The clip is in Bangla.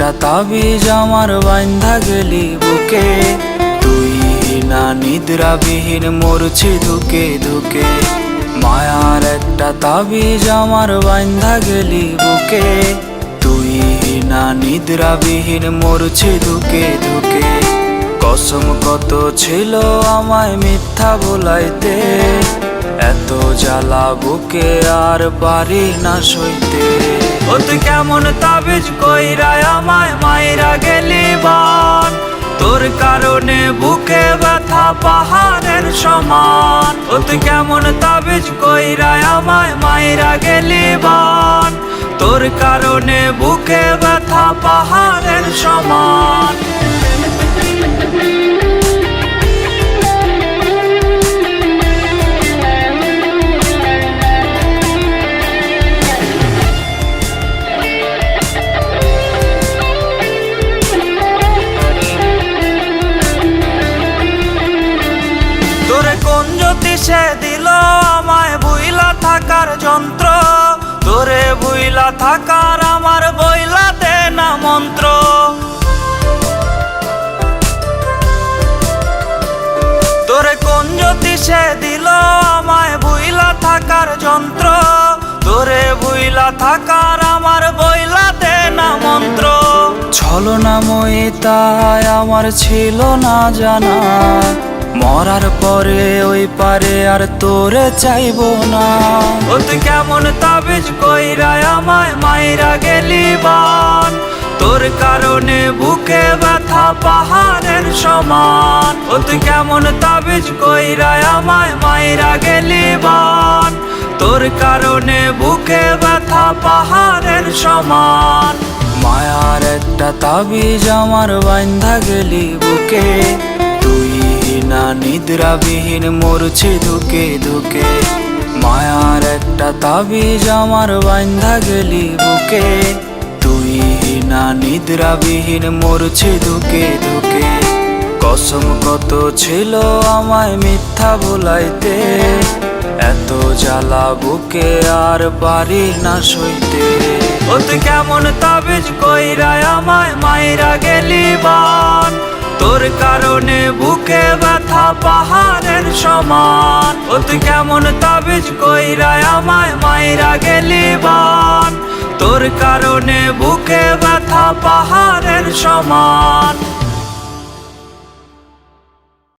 একটা তাবিজ আমার বাইন্ধা গেলি বুকে, তুই না নিদ্রাবিহীন মরছি ধুকে ধুকে। মায়ার একটা তাবিজ আমার বাইন্ধা গেলি বুকে, তুই না নিদ্রাবিহীন মরছি ধুকে ধুকে। কসম কত ছিল আমায় মিথ্যা বলাইতে, এত জ্বালা বুকে আর পারি না সইতে। ও তুই কেমন তাবিজ কইরা আমায় মাইরা গেলি বান, তোর কারণে বুকে ব্যথা পাহাড়ের সমান। ও তুই কেমন তাবিজ কইরা আমায় মাইরা গেলি বান, তোর কারণে বুকে ব্যথা পাহাড়ের সমান। তোরে কোন জ্যোতিষে দিল আমায় বুইলা থাকার যন্ত্র, তোরে বুইলা থাকার আমার বইলা দে না মন্ত্র। তোরে কোন জ্যোতিষে দিল আমায় বুইলা থাকার যন্ত্র, তোরে বুইলা থাকার আমার বইলা দে না মন্ত্র। ছলনাময়ী তাই আমার ছিল না জানা, মরার পরে ওই পারে আর তোরে চাইবো না। ও তুই কেমন তাবিজ কইরা আমায় মাইরা গেলি বান, তোর কারণে বুকে ব্যথা পাহাড়ের সমান। ও তুই কেমন তাবিজ কইরা আমায় মাইরা গেলি বান, তোর কারণে বুকে ব্যথা পাহাড়ের সমান। মায়ার একটা তাবিজ আমার বাইন্ধা গেলি বুকে, তুই না নিদ্রাবিহীন মরছি ধুকে ধুকে। মায়ার একটা তাবিজ আমার বাইন্ধা গেলি বুকে, তুই না নিদ্রাবিহীন মরছি ধুকে ধুকে। কসম কত ছিল আমায় মিথ্যা বলাইতে, এত জ্বালা বুকে আর পারি না সইতে। ও তুই কেমন তাবিজ কইরা আমায় মাইরা গেলি বান, তোর কারণে বুকে ব্যথা পাহাড়ের সমান। ও তুই কেমন তাবিজ কইরা আমায় মাইরা গেলি বান, তোর কারণে বুকে ব্যথা পাহাড়ের সমান।